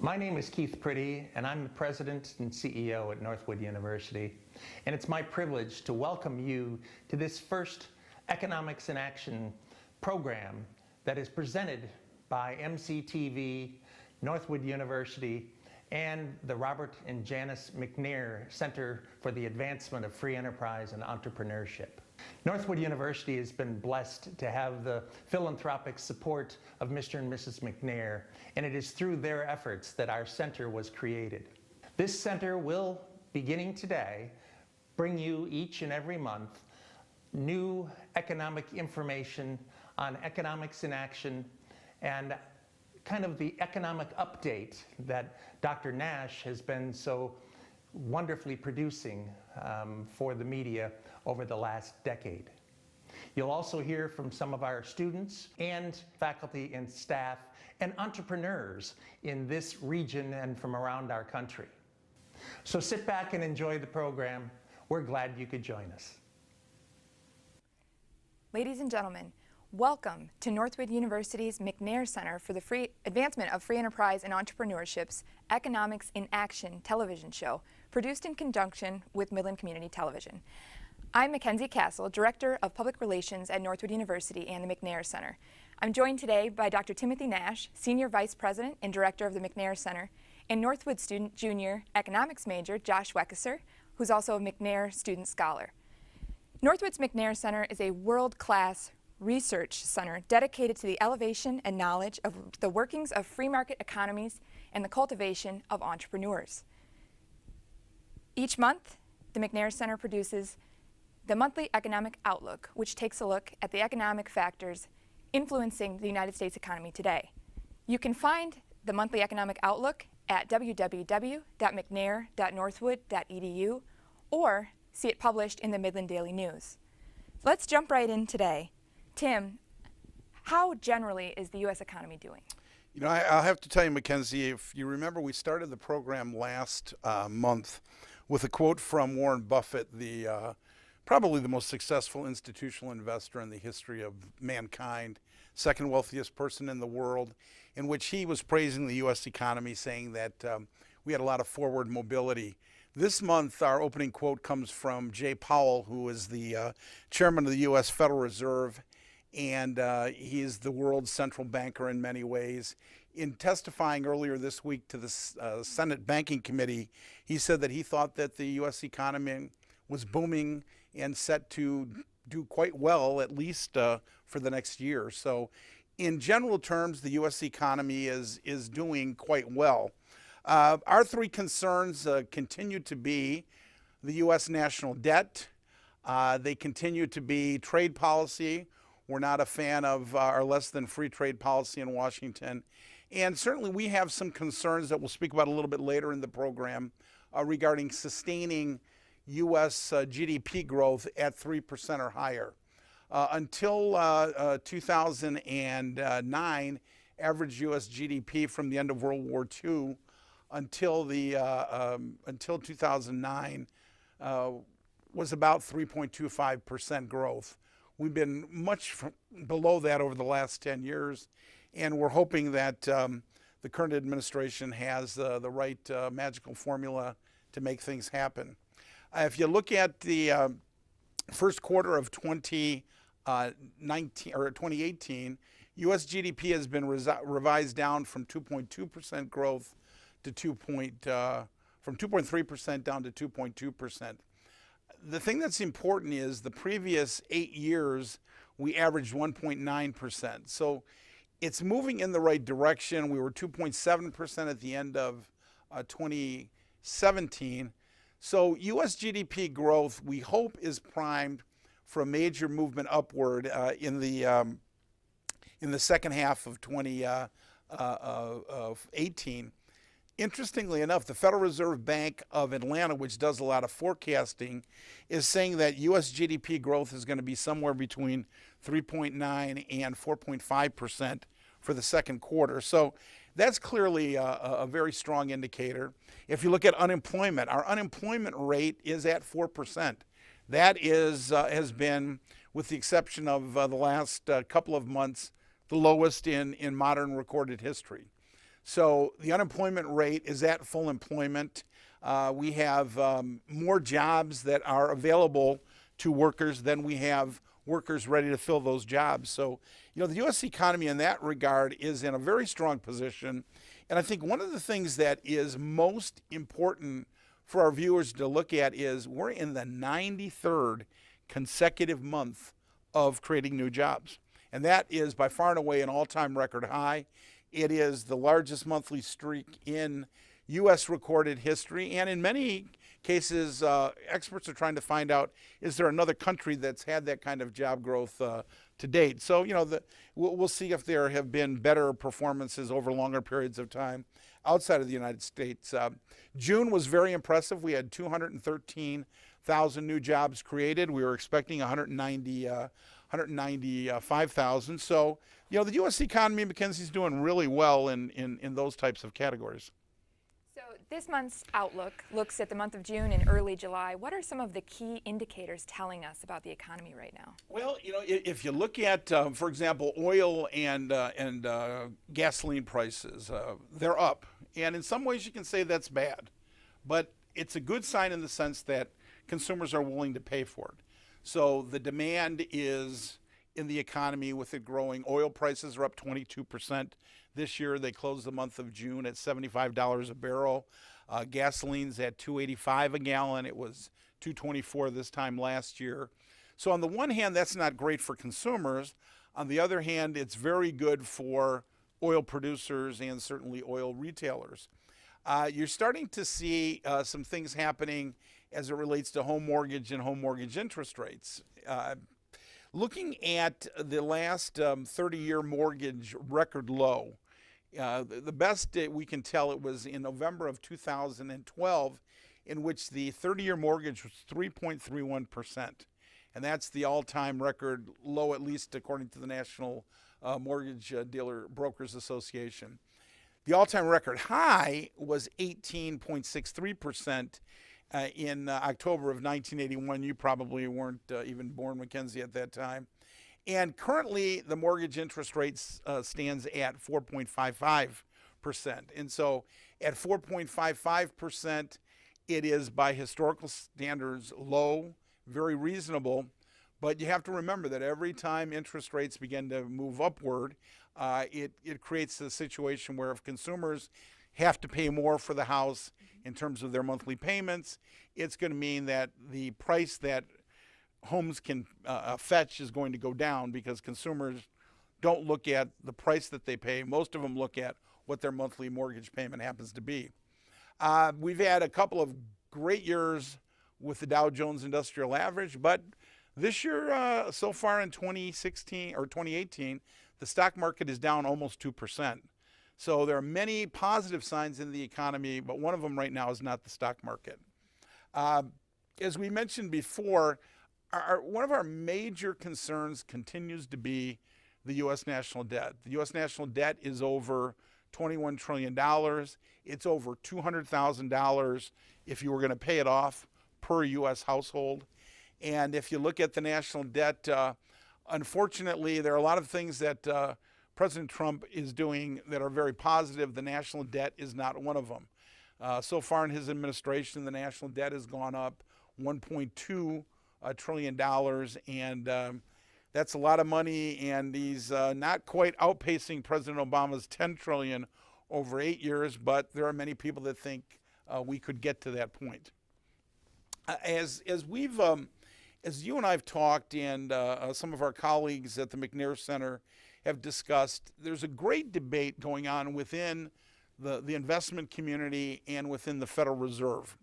My name is Keith Priddy, and I'm the President and CEO at Northwood University. And it's my privilege to welcome you to this first Economics in Action program that is presented by MCTV, Northwood University, and the Robert and Janice McNair Center for the Advancement of Free Enterprise and Entrepreneurship. Northwood University has been blessed to have the philanthropic support of Mr. and Mrs. McNair, and it is through their efforts that our center was created. This center will, beginning today, bring you each and every month new economic information on economics in action and kind of the economic update that Dr. Nash has been so wonderfully producing for the media over the last decade. You'll also hear from some of our students and faculty and staff and entrepreneurs in this region and from around our country. So sit back and enjoy the program. We're glad you could join us. Ladies and gentlemen, welcome to Northwood University's McNair Center for the Advancement of Free Enterprise and Entrepreneurship's Economics in Action television show, produced in conjunction with Midland Community Television. I'm Mackenzie Castle, Director of Public Relations at Northwood University and the McNair Center. I'm joined today by Dr. Timothy Nash, Senior Vice President and Director of the McNair Center, and Northwood student junior economics major Josh Weckesser, who's also a McNair student scholar. Northwood's McNair Center is a world-class research center dedicated to the elevation and knowledge of the workings of free market economies and the cultivation of entrepreneurs. Each month, the McNair Center produces the Monthly Economic Outlook, which takes a look at the economic factors influencing the United States economy today. You can find the Monthly Economic Outlook at www.mcnair.northwood.edu or see it published in the Midland Daily News. So let's jump right in today. Tim, how generally is the U.S. economy doing? You know, I'll have to tell you, Mackenzie, if you remember, we started the program last month with a quote from Warren Buffett, the probably the most successful institutional investor in the history of mankind, second wealthiest person in the world, in which he was praising the U.S. economy, saying that we had a lot of forward mobility. This month, our opening quote comes from Jay Powell, who is the chairman of the U.S. Federal Reserve, and he is the world's central banker in many ways. In testifying earlier this week to the Senate Banking Committee, he said that he thought that the U.S. economy was booming and set to do quite well, at least for the next year. So in general terms, the U.S. economy is doing quite well. Our three concerns continue to be the U.S. national debt. They continue to be trade policy. We're not a fan of our less than free trade policy in Washington. And certainly we have some concerns that we'll speak about a little bit later in the program regarding sustaining U.S. GDP growth at 3% or higher. Until 2009, average U.S. GDP from the end of World War II until 2009 was about 3.25% growth. We've been much below that over the last 10 years, and we're hoping that the current administration has the right magical formula to make things happen. If you look at the first quarter of 2018, U.S. GDP has been revised down from 2.2% growth to from 2.3% down to 2.2%. The thing that's important is the previous 8 years we averaged 1.9%. So it's moving in the right direction. We were 2.7% at the end of 2017. So U.S. GDP growth, we hope, is primed for a major movement upward in the second half of 2018. Interestingly enough, the Federal Reserve Bank of Atlanta, which does a lot of forecasting, is saying that U.S. GDP growth is going to be somewhere between 3.9 and 4.5% for the second quarter. So that's clearly a very strong indicator. If you look at unemployment, our unemployment rate is at 4%. That is has been, with the exception of the last couple of months, the lowest in modern recorded history. So the unemployment rate is at full employment. We have more jobs that are available to workers than we have workers ready to fill those jobs. So, the U.S. economy in that regard is in a very strong position. And I think one of the things that is most important for our viewers to look at is we're in the 93rd consecutive month of creating new jobs. And that is by far and away an all-time record high. It is the largest monthly streak in U.S. recorded history. And in many cases, experts are trying to find out, is there another country that's had that kind of job growth to date? So, we'll see if there have been better performances over longer periods of time outside of the United States. June was very impressive. We had 213,000 new jobs created. We were expecting 195,000. So, the U.S. economy, Mackenzie's doing really well in those types of categories. So this month's outlook looks at the month of June and early July. What are some of the key indicators telling us about the economy right now? Well, if you look at, for example, oil and gasoline prices, they're up. And in some ways you can say that's bad. But it's a good sign in the sense that consumers are willing to pay for it. So the demand is in the economy with it growing. Oil prices are up 22%. This year, they closed the month of June at $75 a barrel. Gasoline's at $2.85 a gallon. It was $2.24 this time last year. So on the one hand, that's not great for consumers. On the other hand, it's very good for oil producers and certainly oil retailers. You're starting to see some things happening as it relates to home mortgage and home mortgage interest rates. Looking at the last 30-year mortgage record low, the best we can tell, it was in November of 2012, in which the 30-year mortgage was 3.31%. And that's the all-time record low, at least according to the National Mortgage Dealer Brokers Association. The all-time record high was 18.63% in October of 1981. You probably weren't even born, Mackenzie, at that time. And currently, the mortgage interest rate stands at 4.55%. And so at 4.55%, it is by historical standards low, very reasonable. But you have to remember that every time interest rates begin to move upward, it creates a situation where if consumers have to pay more for the house in terms of their monthly payments, it's going to mean that the price that homes can fetch is going to go down because consumers don't look at the price that they pay. Most of them look at what their monthly mortgage payment happens to be. We've had a couple of great years with the Dow Jones Industrial Average, but this year, so far in 2018, the stock market is down almost 2%. So there are many positive signs in the economy, but one of them right now is not the stock market. As we mentioned before, one of our major concerns continues to be the U.S. national debt. The U.S. national debt is over $21 trillion. It's over $200,000 if you were going to pay it off per U.S. household. And if you look at the national debt, unfortunately, there are a lot of things that President Trump is doing that are very positive. The national debt is not one of them. So far in his administration, the national debt has gone up $1.2 trillion, and that's a lot of money, and he's not quite outpacing President Obama's $10 trillion over 8 years, but there are many people that think we could get to that point. As you and I have talked, and some of our colleagues at the McNair Center have discussed, there's a great debate going on within the investment community and within the Federal Reserve.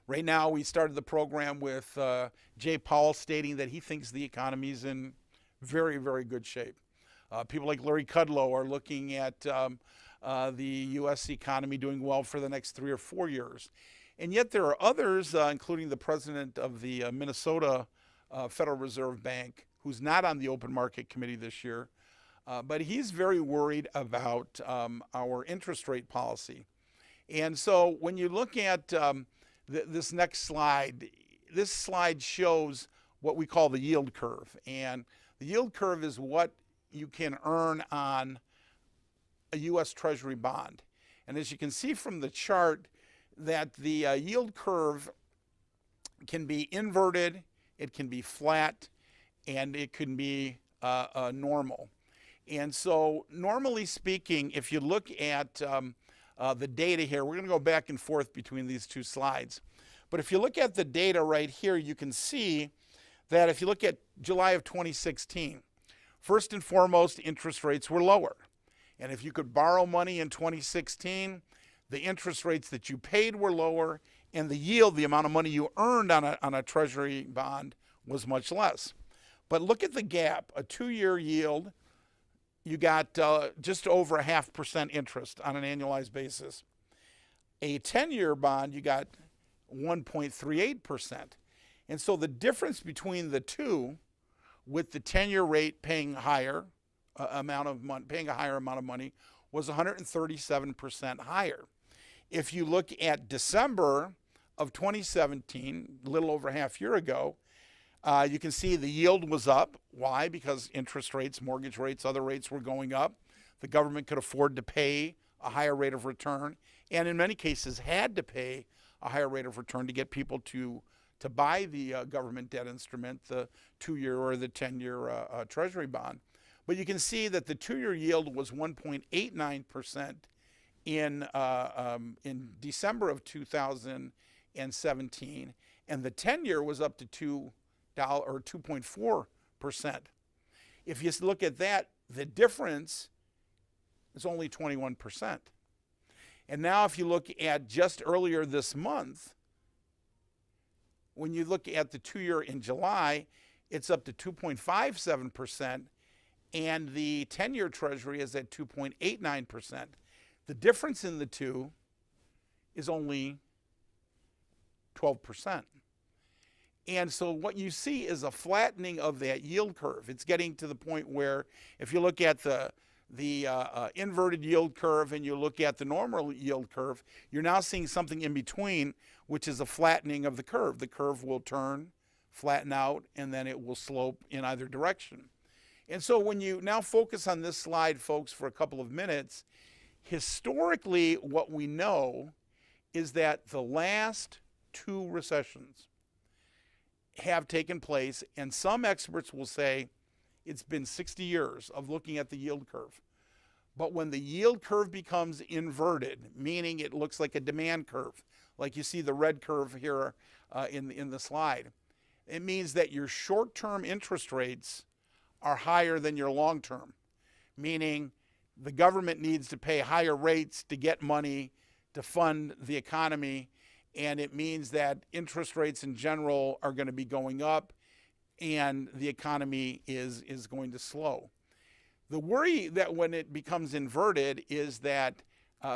Right now, we started the program with Jay Powell stating that he thinks the economy is in very, very good shape. People like Larry Kudlow are looking at the U.S. economy doing well for the next 3 or 4 years. And yet there are others, including the president of the Minnesota Federal Reserve Bank, who's not on the open market committee this year, but he's very worried about our interest rate policy. And so when you look at this next slide, this slide shows what we call the yield curve. And the yield curve is what you can earn on a U.S. Treasury bond. And as you can see from the chart, that the yield curve can be inverted, it can be flat, and it can be normal. And so normally speaking, if you look at the data here, we're going to go back and forth between these two slides. But if you look at the data right here, you can see that if you look at July of 2016, first and foremost, interest rates were lower. And if you could borrow money in 2016, the interest rates that you paid were lower, and the yield, the amount of money you earned on a Treasury bond, was much less. But look at the gap. A 2-year yield, you got just over 0.5% interest on an annualized basis. A 10-year bond, you got 1.38%. And so the difference between the two, with the 10-year rate paying higher amount of money, paying a higher amount of money, was 137% higher. If you look at December of 2017, a little over a half year ago, you can see the yield was up. Why? Because interest rates, mortgage rates, other rates were going up. The government could afford to pay a higher rate of return, and in many cases had to pay a higher rate of return to get people to buy the government debt instrument, the 2-year or the 10-year Treasury bond. But you can see that the 2-year yield was 1.89% in December of 2017, and the 10-year was up to $2.4%. If you look at that, the difference is only 21%. And now if you look at just earlier this month, when you look at the 2-year in July, it's up to 2.57%, and the 10-year Treasury is at 2.89%. The difference in the two is only 12%. And so what you see is a flattening of that yield curve. It's getting to the point where if you look at the inverted yield curve and you look at the normal yield curve, you're now seeing something in between, which is a flattening of the curve. The curve will turn, flatten out, and then it will slope in either direction. And so when you now focus on this slide, folks, for a couple of minutes, historically what we know is that the last 2 recessions have taken place, and some experts will say it's been 60 years of looking at the yield curve. But when the yield curve becomes inverted, meaning it looks like a demand curve, like you see the red curve here in the slide, it means that your short-term interest rates are higher than your long-term, meaning the government needs to pay higher rates to get money to fund the economy, and it means that interest rates in general are going to be going up and the economy is going to slow. The worry that when it becomes inverted is that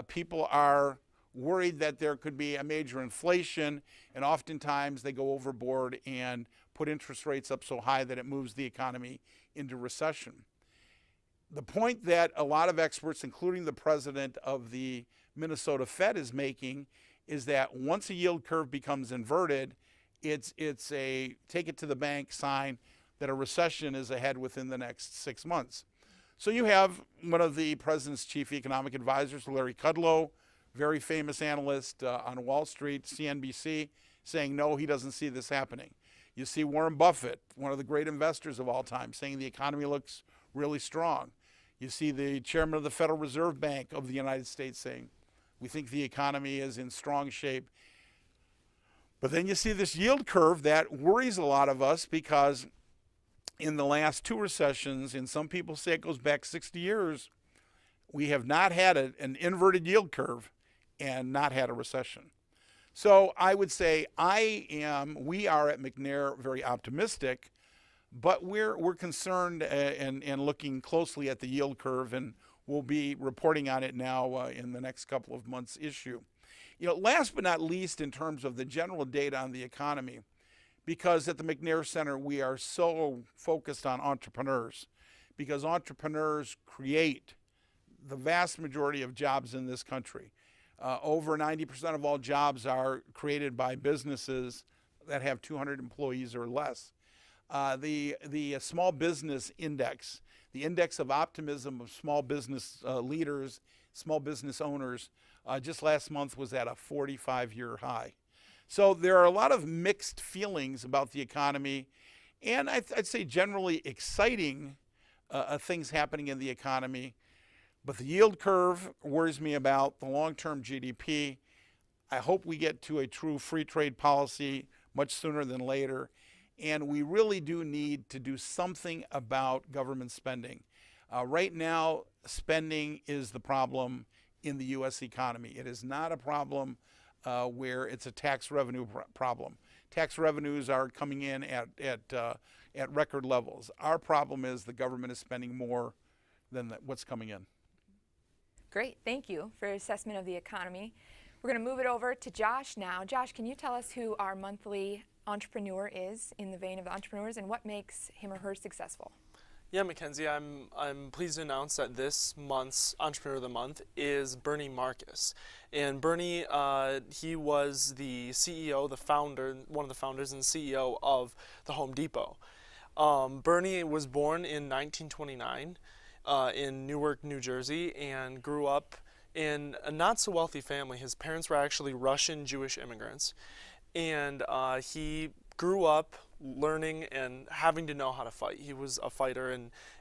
people are worried that there could be a major inflation, and oftentimes they go overboard and put interest rates up so high that it moves the economy into recession. The point that a lot of experts, including the president of the Minnesota Fed, is making is that once a yield curve becomes inverted, it's a take it to the bank sign that a recession is ahead within the next 6 months. So you have one of the president's chief economic advisors, Larry Kudlow, very famous analyst on Wall Street, CNBC, saying no, he doesn't see this happening. You see Warren Buffett, one of the great investors of all time, saying the economy looks really strong. You see the chairman of the Federal Reserve Bank of the United States saying, we think the economy is in strong shape. But then you see this yield curve that worries a lot of us, because in the last 2 recessions, and some people say it goes back 60 years, we have not had an inverted yield curve and not had a recession. So I would say we are at McNair very optimistic, but we're concerned and looking closely at the yield curve, and we'll be reporting on it now in the next couple of months' issue. Last but not least, in terms of the general data on the economy, because at the McNair Center we are so focused on entrepreneurs, because entrepreneurs create the vast majority of jobs in this country. Over 90% of all jobs are created by businesses that have 200 employees or less. The small business index The index of optimism of small business leaders, small business owners, just last month was at a 45-year high. So there are a lot of mixed feelings about the economy, and I'd say generally exciting things happening in the economy. But the yield curve worries me about the long-term GDP. I hope we get to a true free trade policy much sooner than later. And we really do need to do something about government spending. Right now, spending is the problem in the U.S. economy. It is not a problem where it's a tax revenue problem. Tax revenues are coming in at record levels. Our problem is the government is spending more than what's coming in. Great, thank you for your assessment of the economy. We're going to move it over to Josh now. Josh, can you tell us who our monthly entrepreneur is in the vein of the entrepreneurs and what makes him or her successful? Yeah, Mackenzie, I'm pleased to announce that this month's Entrepreneur of the Month is Bernie Marcus. And Bernie, he was the CEO, the founder, one of the founders and CEO of the Home Depot. Bernie was born in 1929 in Newark, New Jersey, and grew up in a not so wealthy family. His parents were actually Russian Jewish immigrants. And he grew up learning and having to know how to fight. He was a fighter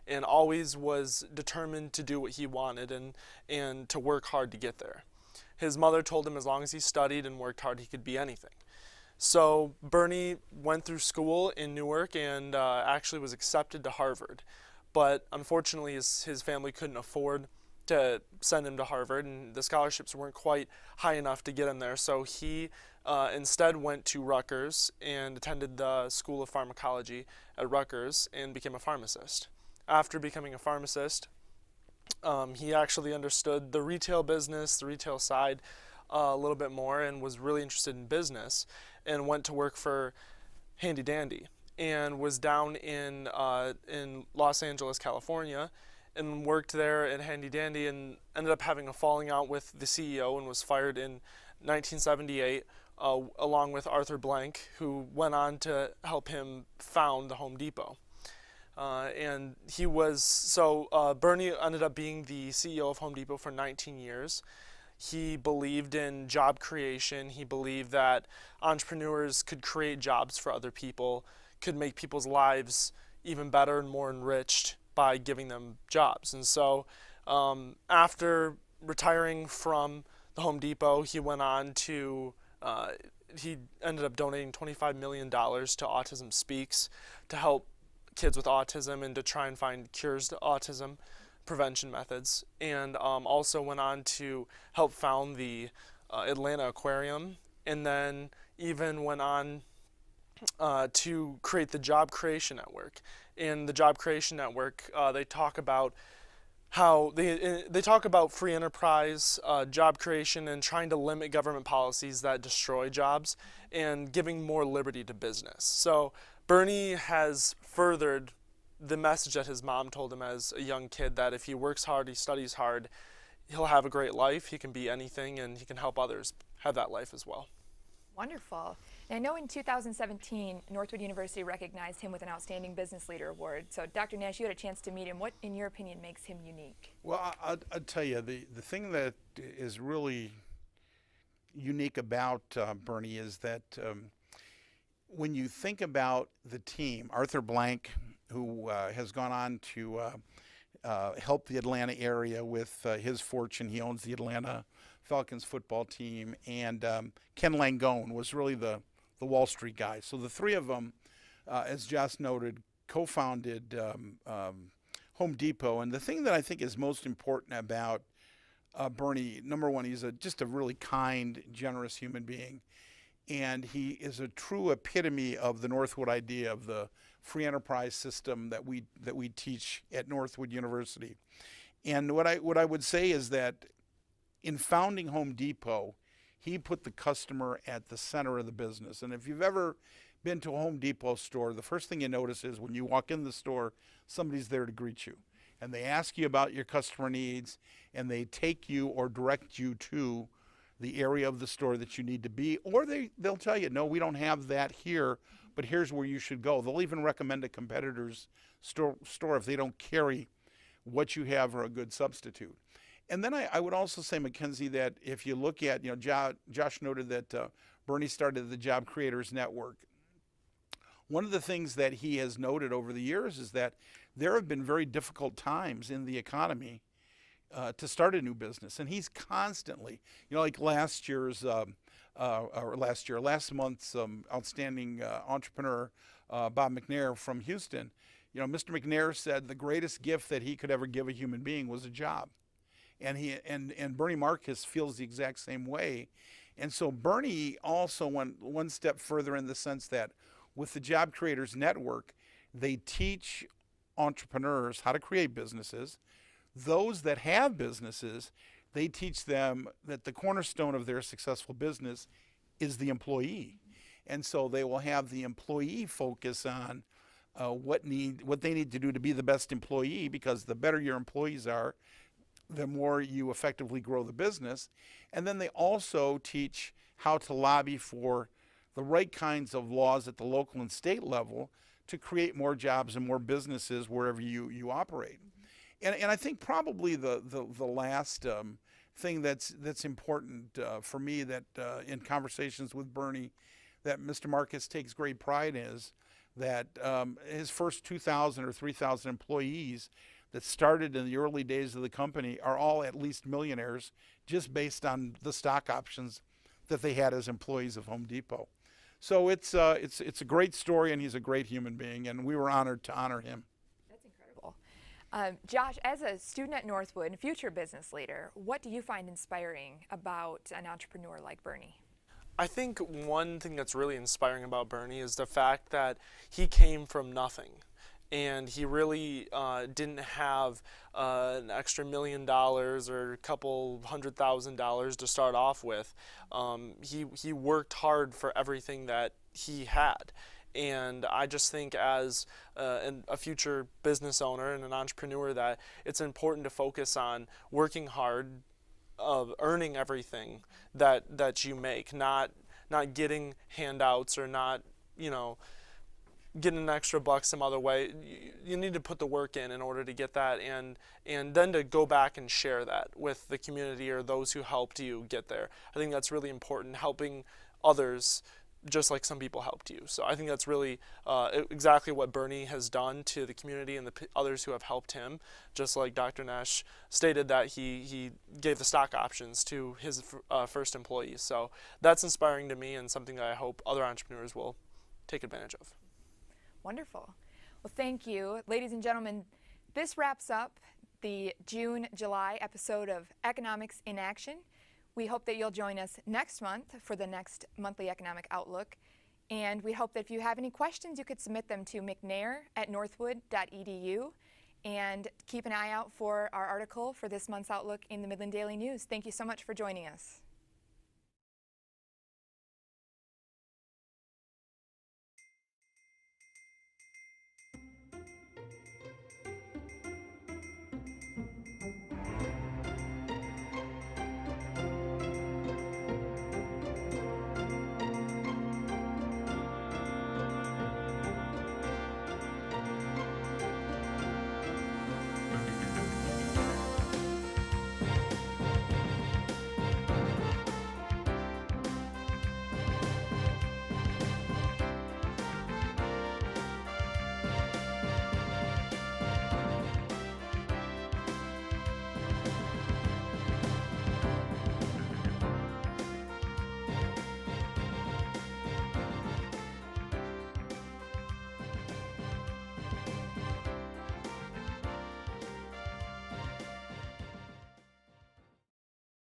and always was determined to do what he wanted and to work hard to get there. His mother told him as long as he studied and worked hard, he could be anything. So Bernie went through school in Newark and actually was accepted to Harvard. But unfortunately, his family couldn't afford to send him to Harvard, and the scholarships weren't quite high enough to get him there. So he instead went to Rutgers and attended the School of Pharmacology at Rutgers and became a pharmacist. After becoming a pharmacist, he actually understood the retail business, the retail side a little bit more, and was really interested in business and went to work for Handy Dandy and was down in Los Angeles, California, and worked there at Handy Dandy and ended up having a falling out with the CEO and was fired in 1978 along with Arthur Blank, who went on to help him found the Home Depot. And he was, Bernie ended up being the CEO of Home Depot for 19 years. He believed in job creation. He believed that entrepreneurs could create jobs for other people, could make people's lives even better and more enriched by giving them jobs. And so after retiring from the Home Depot, he went on to, he ended up donating $25 million to Autism Speaks to help kids with autism and to try and find cures to autism prevention methods, and also went on to help found the Atlanta Aquarium, and then even went on to create the Job Creation Network. In the Job Creation Network, they talk about how they talk about free enterprise, job creation, and trying to limit government policies that destroy jobs and giving more liberty to business. So Bernie has furthered the message that his mom told him as a young kid, that if he works hard, he studies hard, he'll have a great life, he can be anything, and he can help others have that life as well. Wonderful. And I know in 2017, Northwood University recognized him with an Outstanding Business Leader Award. So Dr. Nash, you had a chance to meet him. What, in your opinion, makes him unique? Well, I'll tell you, the thing that is really unique about Bernie is that when you think about the team, Arthur Blank, who has gone on to help the Atlanta area with his fortune. He owns the Atlanta Falcons football team. And Ken Langone was really the Wall Street guy. So the three of them, as Joss noted, co-founded Home Depot. And the thing that I think is most important about Bernie, number one, he's just a really kind, generous human being. And he is a true epitome of the Northwood idea of the free enterprise system that we teach at Northwood University. And what I would say is that in founding Home Depot, he put the customer at the center of the business. And if you've ever been to a Home Depot store, the first thing you notice is when you walk in the store, somebody's there to greet you. And they ask you about your customer needs, and they take you or direct you to the area of the store that you need to be, or they'll tell you, no, we don't have that here, but here's where you should go. They'll even recommend a competitor's store if they don't carry what you have are a good substitute. And then I would also say, Mackenzie, that if you look at, Josh noted that Bernie started the Job Creators Network. One of the things that he has noted over the years is that there have been very difficult times in the economy to start a new business. And he's constantly, like last month's outstanding entrepreneur, Bob McNair from Houston, Mr. McNair said the greatest gift that he could ever give a human being was a job. And Bernie Marcus feels the exact same way. And so Bernie also went one step further in the sense that with the Job Creators Network, they teach entrepreneurs how to create businesses. Those that have businesses, they teach them that the cornerstone of their successful business is the employee. And so they will have the employee focus on what they need to do to be the best employee, because the better your employees are, the more you effectively grow the business. And then they also teach how to lobby for the right kinds of laws at the local and state level to create more jobs and more businesses wherever you operate. And I think probably the last thing that's important for me, that in conversations with Bernie, that Mr. Marcus takes great pride in, is that his first 2,000 or 3,000 employees that started in the early days of the company are all at least millionaires, just based on the stock options that they had as employees of Home Depot. So it's a great story, and he's a great human being, and we were honored to honor him. That's incredible. Josh, as a student at Northwood and future business leader, what do you find inspiring about an entrepreneur like Bernie? I think one thing that's really inspiring about Bernie is the fact that he came from nothing. And he really didn't have an extra $1 million or a couple $100,000 to start off with. He worked hard for everything that he had. And I just think as a future business owner and an entrepreneur that it's important to focus on working hard, earning everything that you make, not getting handouts or not, getting an extra buck some other way. You need to put the work in order to get that, and then to go back and share that with the community or those who helped you get there. I think that's really important, helping others just like some people helped you. So I think that's really exactly what Bernie has done to the community and the others who have helped him. Just like Dr. Nash stated that he gave the stock options to his first employees. So that's inspiring to me, and something that I hope other entrepreneurs will take advantage of. Wonderful. Well, thank you. Ladies and gentlemen, this wraps up the June-July episode of Economics in Action. We hope that you'll join us next month for the next monthly economic outlook. And we hope that if you have any questions, you could submit them to mcnair@northwood.edu. And keep an eye out for our article for this month's outlook in the Midland Daily News. Thank you so much for joining us.